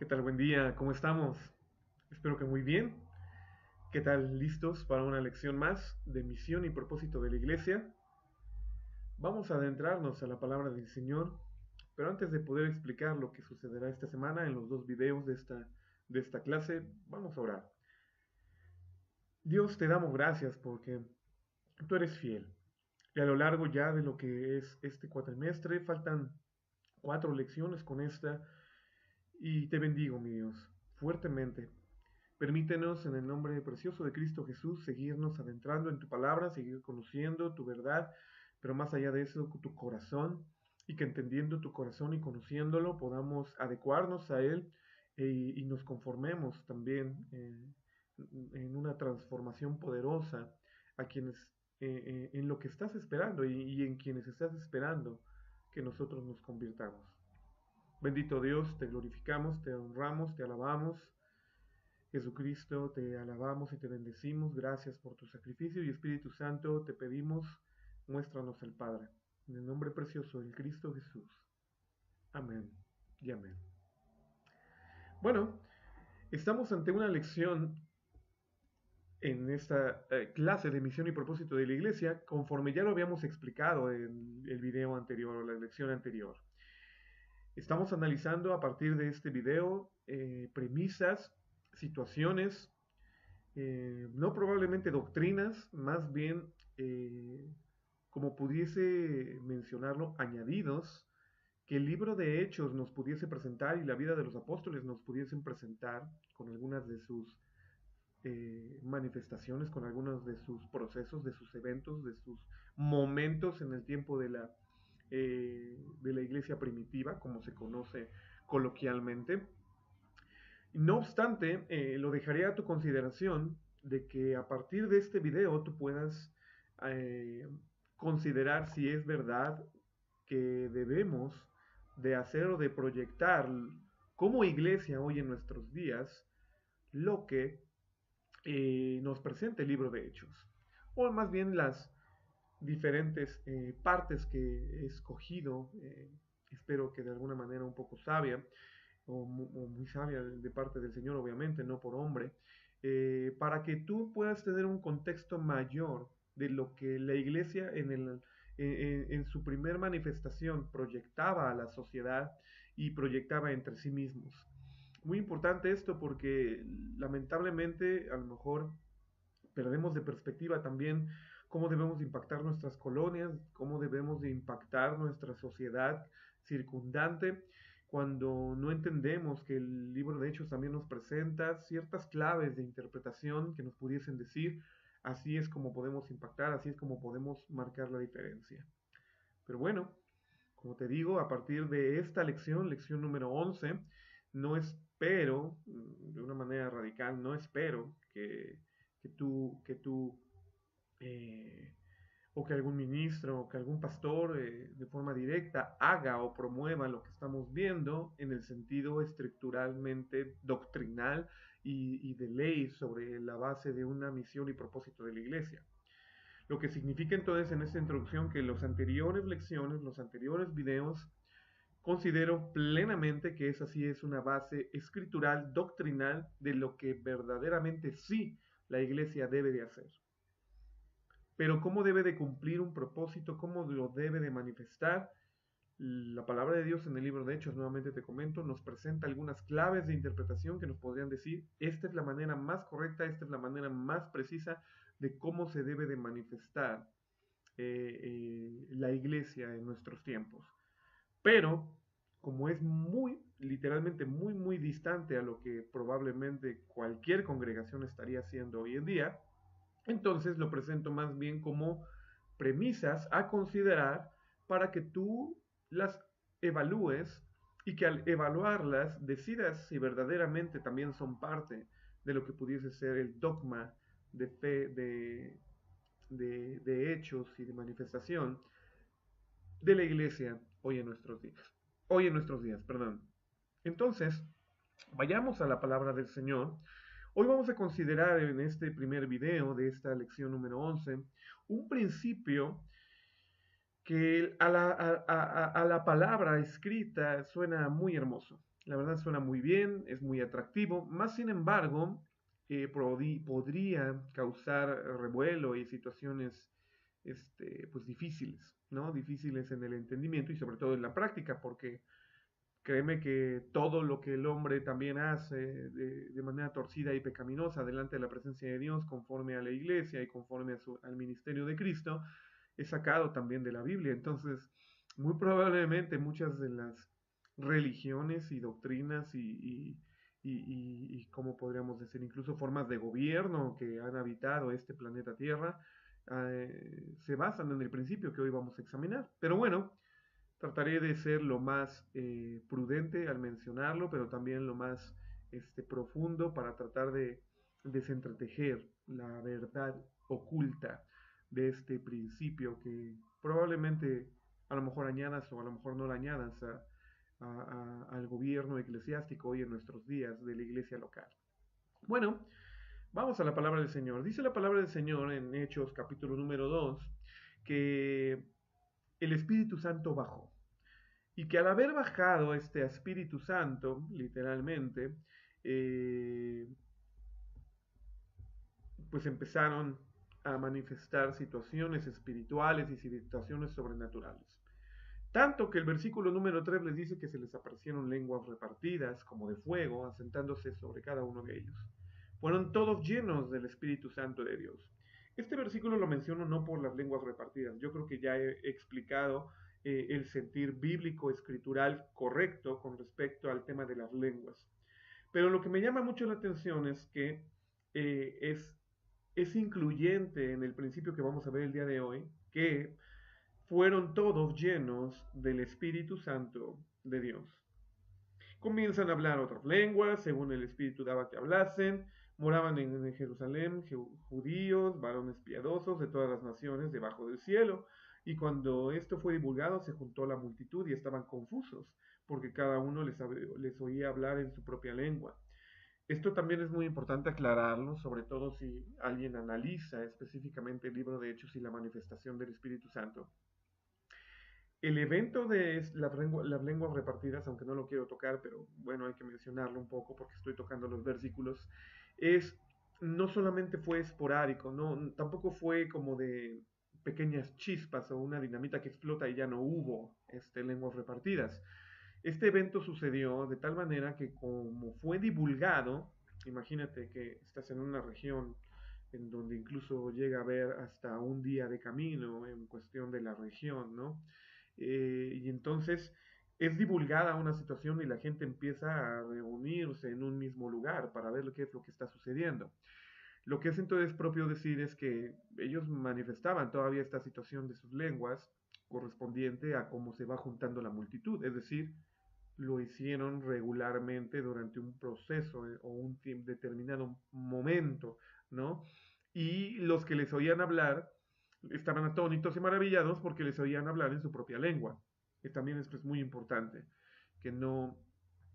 ¿Qué tal? Buen día, ¿cómo estamos? Espero que muy bien. ¿Qué tal? ¿Listos para una lección más de misión y propósito de la iglesia? Vamos a adentrarnos a la palabra del Señor, pero antes de poder explicar lo que sucederá esta semana en los dos videos de esta clase, vamos a orar. Dios, te damos gracias porque tú eres fiel. Y a lo largo ya de lo que es este cuatrimestre, faltan 4 lecciones con esta, y te bendigo, mi Dios, fuertemente. Permítenos en el nombre precioso de Cristo Jesús seguirnos adentrando en tu palabra, seguir conociendo tu verdad, pero más allá de eso, tu corazón, y que entendiendo tu corazón y conociéndolo podamos adecuarnos a él y nos conformemos también en una transformación poderosa a quienes, en lo que estás esperando y en quienes estás esperando que nosotros nos convirtamos. Bendito Dios, te glorificamos, te honramos, te alabamos. Jesucristo, te alabamos y te bendecimos. Gracias por tu sacrificio y Espíritu Santo, te pedimos, muéstranos al Padre. En el nombre precioso del Cristo Jesús. Amén y amén. Bueno, estamos ante una lección en esta clase de misión y propósito de la iglesia, conforme ya lo habíamos explicado en el video anterior o la lección anterior. Estamos analizando a partir de este video premisas, situaciones, no probablemente doctrinas, más bien, como pudiese mencionarlo, añadidos que el libro de Hechos nos pudiese presentar y la vida de los apóstoles nos pudiesen presentar con algunas de sus manifestaciones, con algunos de sus procesos, de sus eventos, de sus momentos en el tiempo de la iglesia primitiva, como se conoce coloquialmente. No obstante, lo dejaré a tu consideración de que a partir de este video tú puedas eh, considerar si es verdad que debemos de hacer o de proyectar como iglesia hoy en nuestros días lo que nos presenta el libro de Hechos, o más bien las diferentes partes que he escogido, espero que de alguna manera un poco sabia, o muy sabia de parte del Señor, obviamente, no por hombre, para que tú puedas tener un contexto mayor de lo que la iglesia en su primer manifestación proyectaba a la sociedad y proyectaba entre sí mismos. Muy importante esto porque lamentablemente a lo mejor perdemos de perspectiva también cómo debemos de impactar nuestras colonias, cómo debemos de impactar nuestra sociedad circundante, cuando no entendemos que el libro de Hechos también nos presenta ciertas claves de interpretación que nos pudiesen decir, así es como podemos impactar, así es como podemos marcar la diferencia. Pero bueno, como te digo, a partir de esta lección, lección número 11, no espero, de una manera radical, no espero que tú eh, o que algún ministro o que algún pastor de forma directa haga o promueva lo que estamos viendo en el sentido estructuralmente doctrinal y de ley sobre la base de una misión y propósito de la iglesia. Lo que significa entonces en esta introducción que los anteriores lecciones, los anteriores videos, considero plenamente que esa sí es una base escritural, doctrinal, de lo que verdaderamente sí la iglesia debe de hacer. Pero cómo debe de cumplir un propósito, cómo lo debe de manifestar, la palabra de Dios en el libro de Hechos, nuevamente te comento, nos presenta algunas claves de interpretación que nos podrían decir, esta es la manera más correcta, esta es la manera más precisa de cómo se debe de manifestar la iglesia en nuestros tiempos. Pero, como es muy, literalmente muy, muy distante a lo que probablemente cualquier congregación estaría haciendo hoy en día, entonces lo presento más bien como premisas a considerar para que tú las evalúes y que al evaluarlas decidas si verdaderamente también son parte de lo que pudiese ser el dogma de fe, de hechos y de manifestación de la iglesia hoy en nuestros días. Hoy en nuestros días, perdón. Entonces, vayamos a la palabra del Señor. Hoy vamos a considerar en este primer video de esta lección número 11 un principio que a la palabra escrita suena muy hermoso. La verdad suena muy bien, es muy atractivo, más sin embargo, podría causar revuelo y situaciones pues difíciles, ¿no? Difíciles en el entendimiento y sobre todo en la práctica, porque créeme que todo lo que el hombre también hace de manera torcida y pecaminosa delante de la presencia de Dios, conforme a la iglesia y conforme al ministerio de Cristo, es sacado también de la Biblia. Entonces, muy probablemente muchas de las religiones y doctrinas y ¿cómo podríamos decir? Incluso formas de gobierno que han habitado este planeta Tierra, se basan en el principio que hoy vamos a examinar. Pero bueno, trataré de ser lo más prudente al mencionarlo, pero también lo más profundo para tratar de desentratejer la verdad oculta de este principio que probablemente a lo mejor añadas o a lo mejor no la añadas al gobierno eclesiástico hoy en nuestros días de la iglesia local. Bueno, vamos a la palabra del Señor. Dice la palabra del Señor en Hechos capítulo número 2 que el Espíritu Santo bajó. Y que al haber bajado este Espíritu Santo, literalmente, eh, pues empezaron a manifestar situaciones espirituales y situaciones sobrenaturales. Tanto que el versículo número 3 les dice que se les aparecieron lenguas repartidas como de fuego, asentándose sobre cada uno de ellos. Fueron todos llenos del Espíritu Santo de Dios. Este versículo lo menciono no por las lenguas repartidas, yo creo que ya he explicado el sentir bíblico escritural correcto con respecto al tema de las lenguas. Pero lo que me llama mucho la atención es que eh, es, es incluyente en el principio que vamos a ver el día de hoy, que fueron todos llenos del Espíritu Santo de Dios. Comienzan a hablar otras lenguas, según el Espíritu daba que hablasen. Moraban en Jerusalén judíos, varones piadosos de todas las naciones debajo del cielo. Y cuando esto fue divulgado, se juntó la multitud y estaban confusos, porque cada uno les oía hablar en su propia lengua. Esto también es muy importante aclararlo, sobre todo si alguien analiza específicamente el libro de Hechos y la manifestación del Espíritu Santo. El evento de las lenguas repartidas, aunque no lo quiero tocar, pero bueno, hay que mencionarlo un poco porque estoy tocando los versículos, es no solamente fue esporádico, no, tampoco fue como de pequeñas chispas o una dinamita que explota y ya no hubo lenguas repartidas. Este evento sucedió de tal manera que como fue divulgado, imagínate que estás en una región en donde incluso llega a haber hasta un día de camino en cuestión de la región, ¿no? Y entonces es divulgada una situación y la gente empieza a reunirse en un mismo lugar para ver qué es lo que está sucediendo. Lo que es entonces propio decir es que ellos manifestaban todavía esta situación de sus lenguas correspondiente a cómo se va juntando la multitud, es decir, lo hicieron regularmente durante un proceso o un determinado momento, ¿no? Y los que les oían hablar estaban atónitos y maravillados porque les oían hablar en su propia lengua, que también es pues, muy importante, que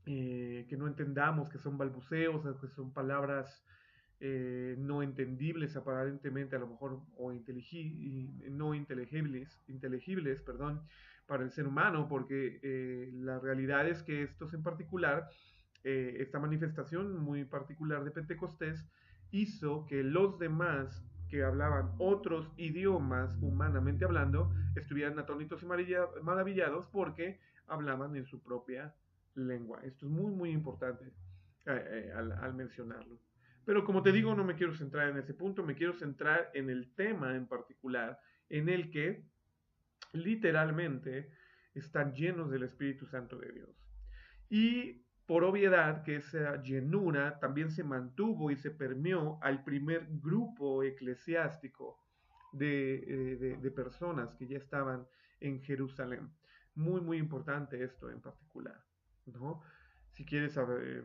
que no entendamos que son balbuceos, que son palabras no entendibles aparentemente a lo mejor o no inteligibles, perdón, para el ser humano, porque la realidad es que estos en particular, esta manifestación muy particular de Pentecostés, hizo que los demás que hablaban otros idiomas humanamente hablando estuvieran atónitos y maravillados porque hablaban en su propia lengua. Esto es muy, muy importante al mencionarlo. Pero como te digo, no me quiero centrar en ese punto, me quiero centrar en el tema en particular, en el que literalmente están llenos del Espíritu Santo de Dios. Y por obviedad que esa llenura también se mantuvo y se permeó al primer grupo eclesiástico de personas que ya estaban en Jerusalén. Muy, muy importante esto en particular, ¿no? Si quieres saber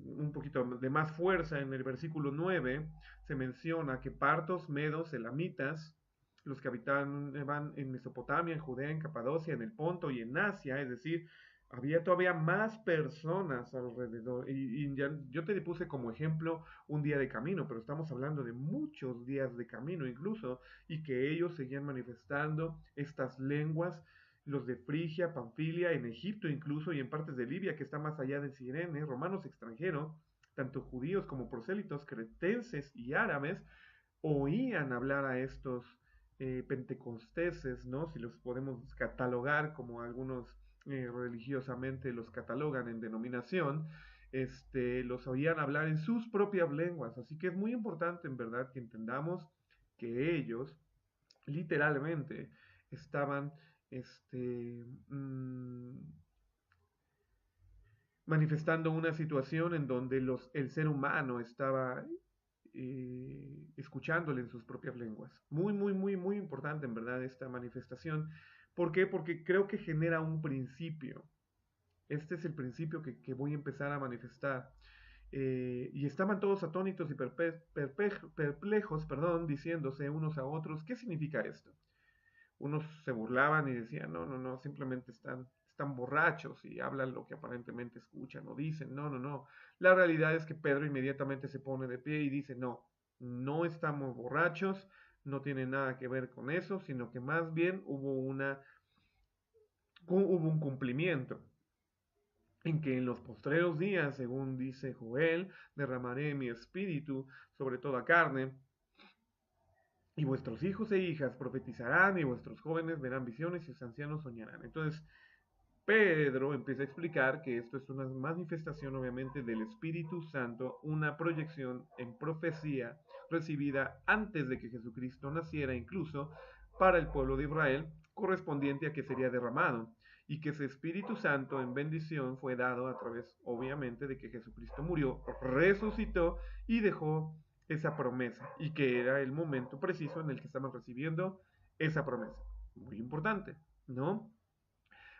un poquito de más fuerza, en el versículo 9 se menciona que partos, medos, elamitas, los que habitaban en Mesopotamia, en Judea, en Capadocia, en el Ponto y en Asia, es decir, había todavía más personas alrededor. Y yo te puse como ejemplo un día de camino, pero estamos hablando de muchos días de camino incluso, y que ellos seguían manifestando estas lenguas, los de Frigia, Panfilia, en Egipto incluso, y en partes de Libia, que está más allá de Cirene, romanos extranjeros, tanto judíos como prosélitos, cretenses y árabes, oían hablar a estos pentecosteses, ¿no? Si los podemos catalogar como algunos religiosamente los catalogan en denominación, los oían hablar en sus propias lenguas. Así que es muy importante, en verdad, que entendamos que ellos literalmente estaban mmm, manifestando una situación en donde el ser humano estaba escuchándole en sus propias lenguas. Muy, muy, muy, muy importante en verdad esta manifestación. ¿Por qué? Porque creo que genera un principio. Este es el principio que voy a empezar a manifestar. Y estaban todos atónitos y perplejos, perdón, diciéndose unos a otros, ¿qué significa esto? Unos se burlaban y decían, no, no, no, simplemente están borrachos y hablan lo que aparentemente escuchan o dicen, no, no, no. La realidad es que Pedro inmediatamente se pone de pie y dice, no, no estamos borrachos, no tiene nada que ver con eso, sino que más bien hubo un cumplimiento en que en los postreros días, según dice Joel, derramaré mi espíritu sobre toda carne, y vuestros hijos e hijas profetizarán, y vuestros jóvenes verán visiones, y los ancianos soñarán. Entonces, Pedro empieza a explicar que esto es una manifestación, obviamente, del Espíritu Santo, una proyección en profecía recibida antes de que Jesucristo naciera, incluso para el pueblo de Israel, correspondiente a que sería derramado, y que ese Espíritu Santo en bendición fue dado a través, obviamente, de que Jesucristo murió, resucitó y dejó esa promesa, y que era el momento preciso en el que estaban recibiendo esa promesa. Muy importante, ¿no?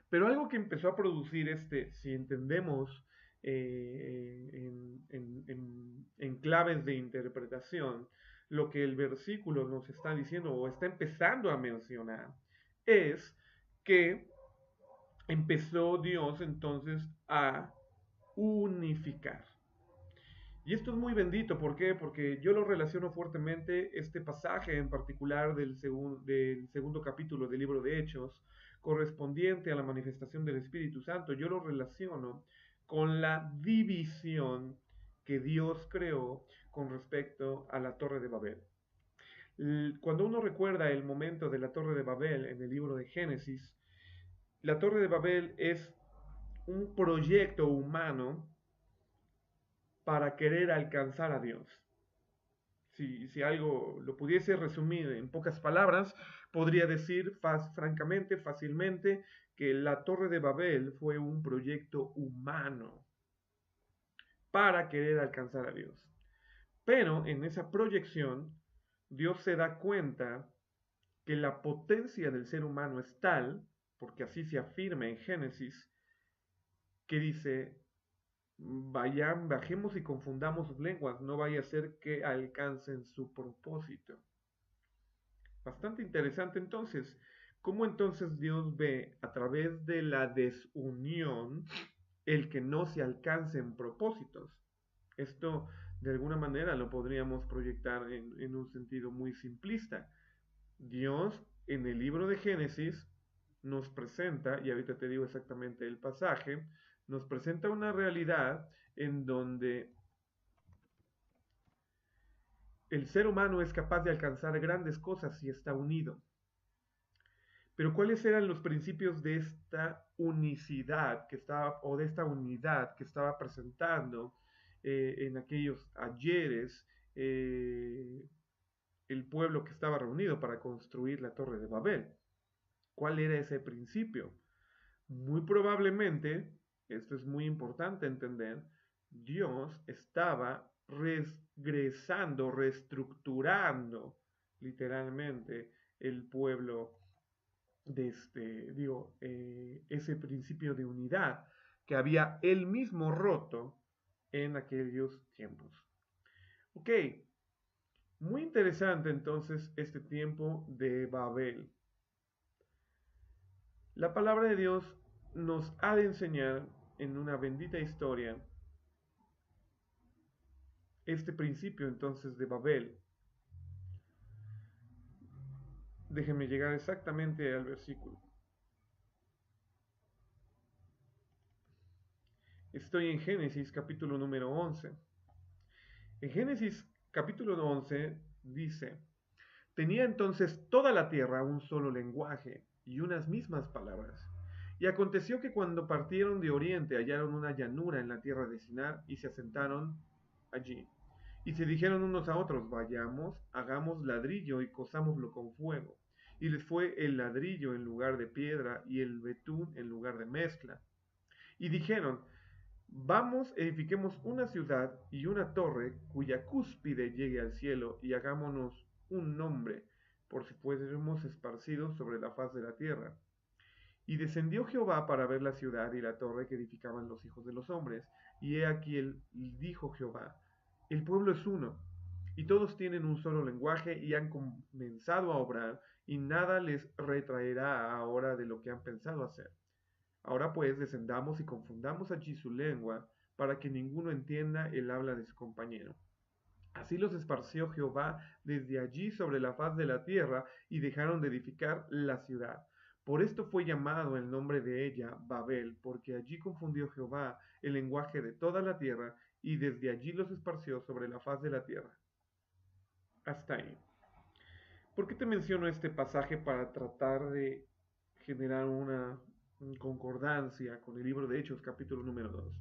Pero algo que empezó a producir si entendemos en claves de interpretación, lo que el versículo nos está diciendo o está empezando a mencionar, es que empezó Dios entonces a unificar. Y esto es muy bendito, ¿por qué? Porque yo lo relaciono fuertemente, este pasaje en particular del segundo capítulo del libro de Hechos, correspondiente a la manifestación del Espíritu Santo, yo lo relaciono con la división que Dios creó con respecto a la Torre de Babel. Cuando uno recuerda el momento de la Torre de Babel en el libro de Génesis, la Torre de Babel es un proyecto humano para querer alcanzar a Dios. Si algo lo pudiese resumir en pocas palabras, podría decir francamente, fácilmente, que la Torre de Babel fue un proyecto humano para querer alcanzar a Dios. Pero en esa proyección, Dios se da cuenta que la potencia del ser humano es tal, porque así se afirma en Génesis, que dice, bajemos y confundamos sus lenguas, no vaya a ser que alcancen su propósito. Bastante interesante entonces. ¿Cómo entonces Dios ve a través de la desunión el que no se alcancen propósitos? Esto de alguna manera lo podríamos proyectar en un sentido muy simplista. Dios en el libro de Génesis nos presenta, y ahorita te digo exactamente el pasaje, nos presenta una realidad en donde el ser humano es capaz de alcanzar grandes cosas si está unido. Pero ¿cuáles eran los principios de esta unicidad que estaba, o de esta unidad que estaba presentando en aquellos ayeres el pueblo que estaba reunido para construir la Torre de Babel? ¿Cuál era ese principio? Muy probablemente, esto es muy importante entender, Dios estaba regresando, reestructurando literalmente el pueblo de ese principio de unidad que había él mismo roto en aquellos tiempos. Ok, muy interesante entonces este tiempo de Babel. La palabra de Dios nos ha de enseñar en una bendita historia este principio entonces de Babel. Déjenme llegar exactamente al versículo. Estoy en Génesis capítulo número 11. En Génesis capítulo 11 dice: tenía entonces toda la tierra un solo lenguaje y unas mismas palabras. Y aconteció que cuando partieron de oriente hallaron una llanura en la tierra de Sinar y se asentaron allí. Y se dijeron unos a otros: vayamos, hagamos ladrillo y cosámoslo con fuego. Y les fue el ladrillo en lugar de piedra y el betún en lugar de mezcla. Y dijeron: vamos, edifiquemos una ciudad y una torre cuya cúspide llegue al cielo y hagámonos un nombre, por si fuésemos esparcidos sobre la faz de la tierra. Y descendió Jehová para ver la ciudad y la torre que edificaban los hijos de los hombres. Y he aquí dijo Jehová: el pueblo es uno, y todos tienen un solo lenguaje y han comenzado a obrar, y nada les retraerá ahora de lo que han pensado hacer. Ahora pues descendamos y confundamos allí su lengua, para que ninguno entienda el habla de su compañero. Así los esparció Jehová desde allí sobre la faz de la tierra, y dejaron de edificar la ciudad. Por esto fue llamado el nombre de ella Babel, porque allí confundió Jehová el lenguaje de toda la tierra, y desde allí los esparció sobre la faz de la tierra. Hasta ahí. ¿Por qué te menciono este pasaje? Para tratar de generar una concordancia con el libro de Hechos, capítulo número 2.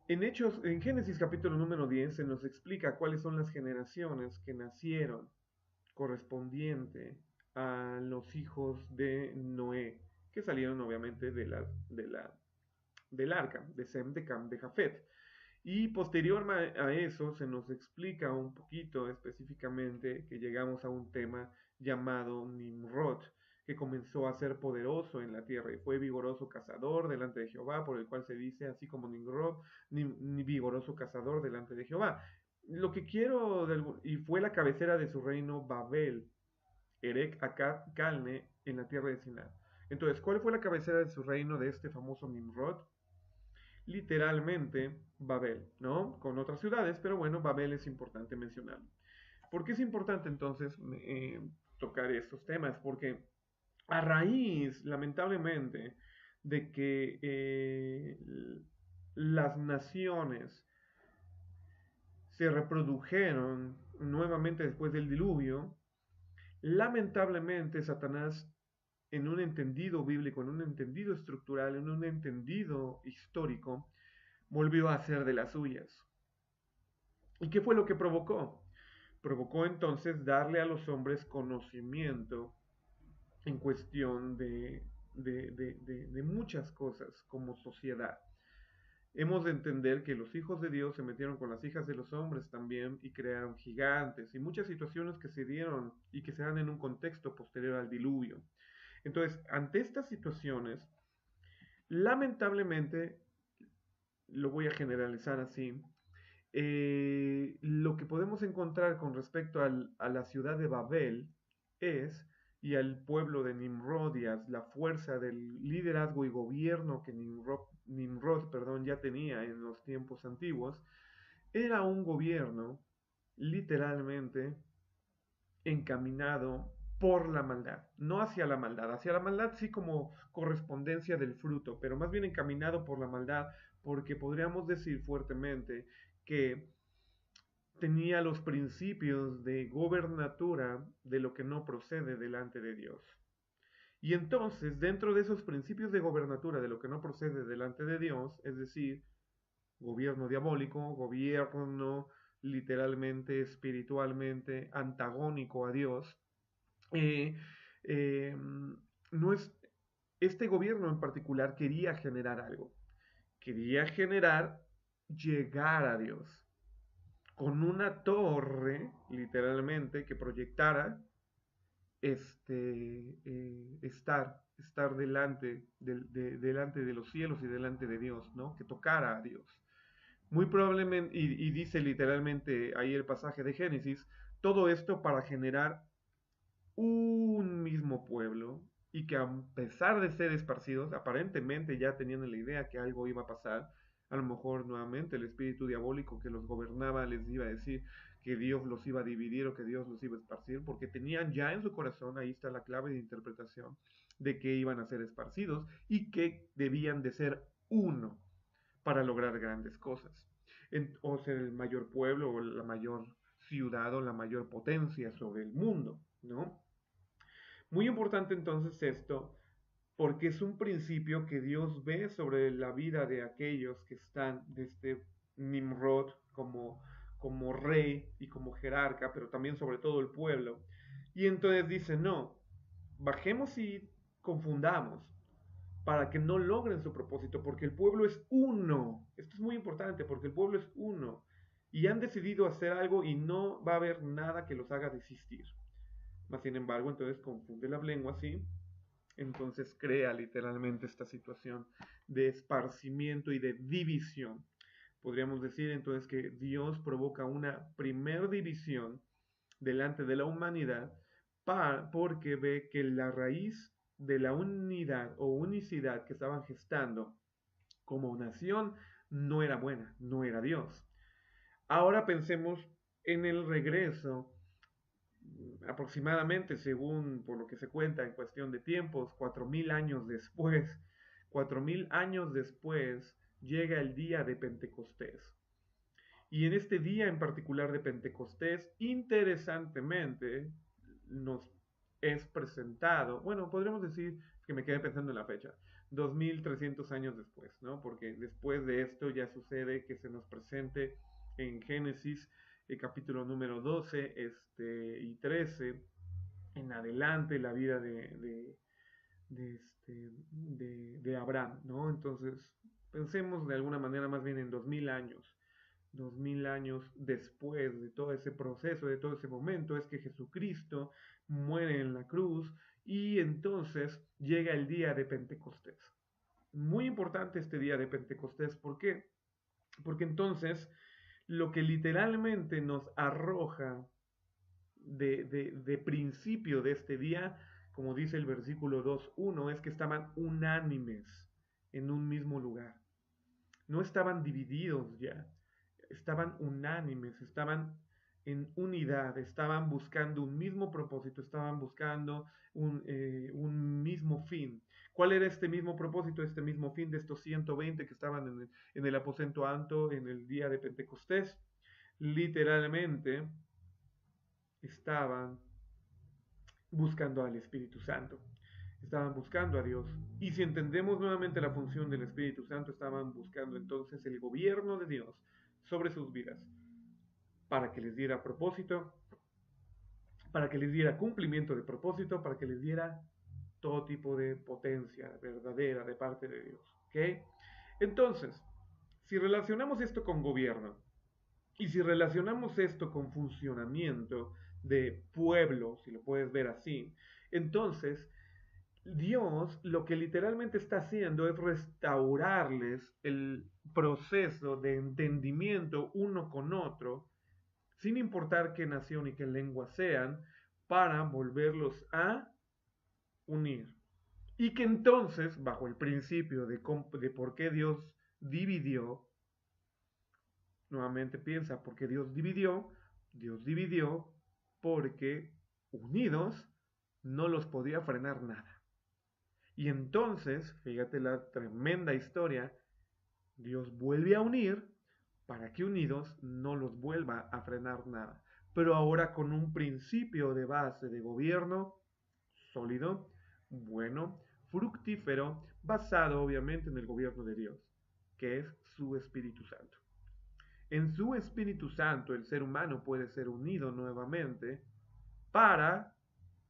En Génesis capítulo número 10 se nos explica cuáles son las generaciones que nacieron correspondiente a los hijos de Noé, que salieron obviamente del arca, de Sem, de Cam, de Jafet. Y posterior a eso se nos explica un poquito específicamente que llegamos a un tema llamado Nimrod, que comenzó a ser poderoso en la tierra y fue vigoroso cazador delante de Jehová, por el cual se dice así como Nimrod, ni vigoroso cazador delante de Jehová. Lo que quiero, y fue la cabecera de su reino Babel, Erech Akkad Calne, en la tierra de Siná. Entonces, ¿cuál fue la cabecera de su reino de este famoso Nimrod? Literalmente Babel, ¿no? Con otras ciudades, pero bueno, Babel es importante mencionarlo. ¿Por qué es importante entonces tocar estos temas? Porque a raíz, lamentablemente, de que las naciones se reprodujeron nuevamente después del diluvio, lamentablemente Satanás, en un entendido bíblico, en un entendido estructural, en un entendido histórico, volvió a hacer de las suyas. ¿Y qué fue lo que provocó? Provocó entonces darle a los hombres conocimiento en cuestión de muchas cosas como sociedad. Hemos de entender que los hijos de Dios se metieron con las hijas de los hombres también y crearon gigantes y muchas situaciones que se dieron y que se dan en un contexto posterior al diluvio. Entonces, ante estas situaciones, lamentablemente, lo voy a generalizar así, lo que podemos encontrar con respecto a la ciudad de Babel es, y al pueblo de Nimrod y a la fuerza del liderazgo y gobierno que Nimrod, ya tenía en los tiempos antiguos, era un gobierno literalmente encaminado por la maldad, no hacia la maldad sí como correspondencia del fruto, pero más bien encaminado por la maldad, porque podríamos decir fuertemente que tenía los principios de gobernatura de lo que no procede delante de Dios. Y entonces, dentro de esos principios de gobernatura de lo que no procede delante de Dios, es decir, gobierno diabólico, gobierno literalmente, espiritualmente antagónico a Dios, eh, eh, no es, este gobierno en particular quería generar algo, quería generar llegar a Dios con una torre, literalmente, que proyectara estar delante de los cielos y delante de Dios, ¿no? Que tocara a Dios. Muy probablemente, y dice literalmente ahí el pasaje de Génesis, todo esto para generar un mismo pueblo, y que a pesar de ser esparcidos, aparentemente ya tenían la idea que algo iba a pasar. A lo mejor nuevamente el espíritu diabólico que los gobernaba les iba a decir que Dios los iba a dividir o que Dios los iba a esparcir, porque tenían ya en su corazón, ahí está la clave de interpretación, de que iban a ser esparcidos y que debían de ser uno para lograr grandes cosas. O ser el mayor pueblo o la mayor ciudad o la mayor potencia sobre el mundo, ¿no? Muy importante entonces esto, porque es un principio que Dios ve sobre la vida de aquellos que están desde Nimrod como rey y como jerarca, pero también sobre todo el pueblo. Y entonces dice, no, bajemos y confundamos para que no logren su propósito, porque el pueblo es uno. Esto es muy importante, porque el pueblo es uno. Y han decidido hacer algo y no va a haber nada que los haga desistir. Mas sin embargo, entonces confunde la lengua así, entonces crea literalmente esta situación de esparcimiento y de división. Podríamos decir entonces que Dios provoca una primer división delante de la humanidad porque ve que la raíz de la unidad o unicidad que estaban gestando como nación no era buena, no era Dios. Ahora pensemos en el regreso aproximadamente, según por lo que se cuenta en cuestión de tiempos, 4000 años después, 4000 años después, llega el día de Pentecostés. Y en este día en particular de Pentecostés, interesantemente, nos es presentado, bueno, podríamos decir que me quedé pensando en la fecha, 2300 años después, ¿no? Porque después de esto ya sucede que se nos presente en Génesis, el capítulo número 12 y 13, en adelante la vida de Abraham, ¿no? Entonces, pensemos de alguna manera más bien en 2000 años después de todo ese proceso, de todo ese momento, es que Jesucristo muere en la cruz y entonces llega el día de Pentecostés. Muy importante este día de Pentecostés, ¿por qué? Porque entonces lo que literalmente nos arroja de principio de este día, como dice el versículo 2:1, es que estaban unánimes en un mismo lugar. No estaban divididos ya, estaban unánimes, estaban en unidad, estaban buscando un mismo propósito, estaban buscando un mismo fin. ¿Cuál era este mismo propósito, este mismo fin de estos 120 que estaban en el aposento alto en el día de Pentecostés? Literalmente estaban buscando al Espíritu Santo, estaban buscando a Dios. Y si entendemos nuevamente la función del Espíritu Santo, estaban buscando entonces el gobierno de Dios sobre sus vidas, para que les diera propósito, para que les diera cumplimiento de propósito, para que les diera todo tipo de potencia verdadera de parte de Dios. ¿Ok? Entonces, si relacionamos esto con gobierno y si relacionamos esto con funcionamiento de pueblo, si lo puedes ver así, entonces Dios lo que literalmente está haciendo es restaurarles el proceso de entendimiento uno con otro, sin importar qué nación y qué lengua sean, para volverlos a unir. Y que entonces, bajo el principio de por qué Dios dividió, nuevamente piensa, ¿por qué Dios dividió porque unidos no los podía frenar nada. Y entonces, fíjate la tremenda historia, Dios vuelve a unir para que unidos no los vuelva a frenar nada. Pero ahora con un principio de base de gobierno sólido, bueno, fructífero, basado obviamente en el gobierno de Dios, que es su Espíritu Santo. En su Espíritu Santo el ser humano puede ser unido nuevamente para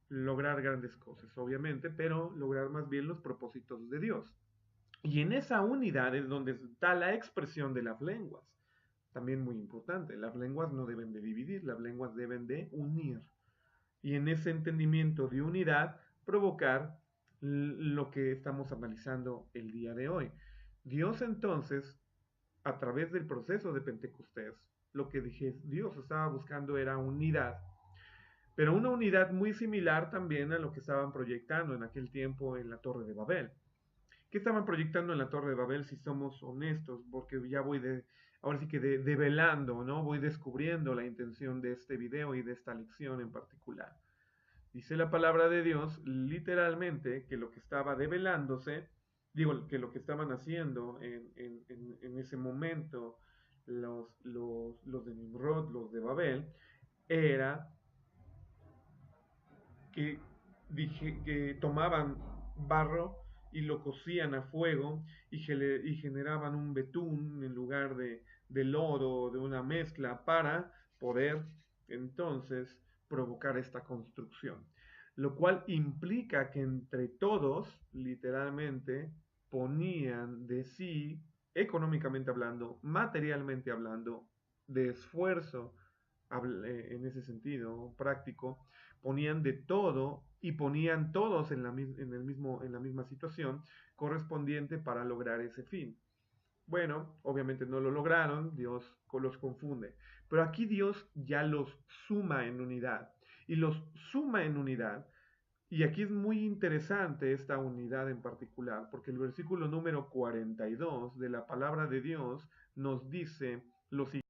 lograr grandes cosas, obviamente, pero lograr más bien los propósitos de Dios. Y en esa unidad es donde está la expresión de las lenguas. También muy importante, las lenguas no deben de dividir, las lenguas deben de unir. Y en ese entendimiento de unidad, provocar lo que estamos analizando el día de hoy. Dios entonces, a través del proceso de Pentecostés, lo que dije, Dios estaba buscando era unidad, pero una unidad muy similar también a lo que estaban proyectando en aquel tiempo en la Torre de Babel. ¿Qué estaban proyectando en la Torre de Babel si somos honestos? Porque ya ahora sí que develando, ¿no? Voy descubriendo la intención de este video y de esta lección en particular. Dice la palabra de Dios literalmente que lo que estaba develándose, digo, que lo que estaban haciendo en ese momento los de Nimrod, los de Babel, era que, que tomaban barro y lo cocían a fuego y generaban un betún en lugar de lodo, de una mezcla, para poder entonces provocar esta construcción. Lo cual implica que entre todos, literalmente, ponían de sí, económicamente hablando, materialmente hablando, de esfuerzo en ese sentido práctico, ponían de todo y ponían todos en la misma situación correspondiente para lograr ese fin. Bueno, obviamente no lo lograron, Dios los confunde, pero aquí Dios ya los suma en unidad y los suma en unidad. Y aquí es muy interesante esta unidad en particular, porque el versículo número 42 de la palabra de Dios nos dice lo siguiente.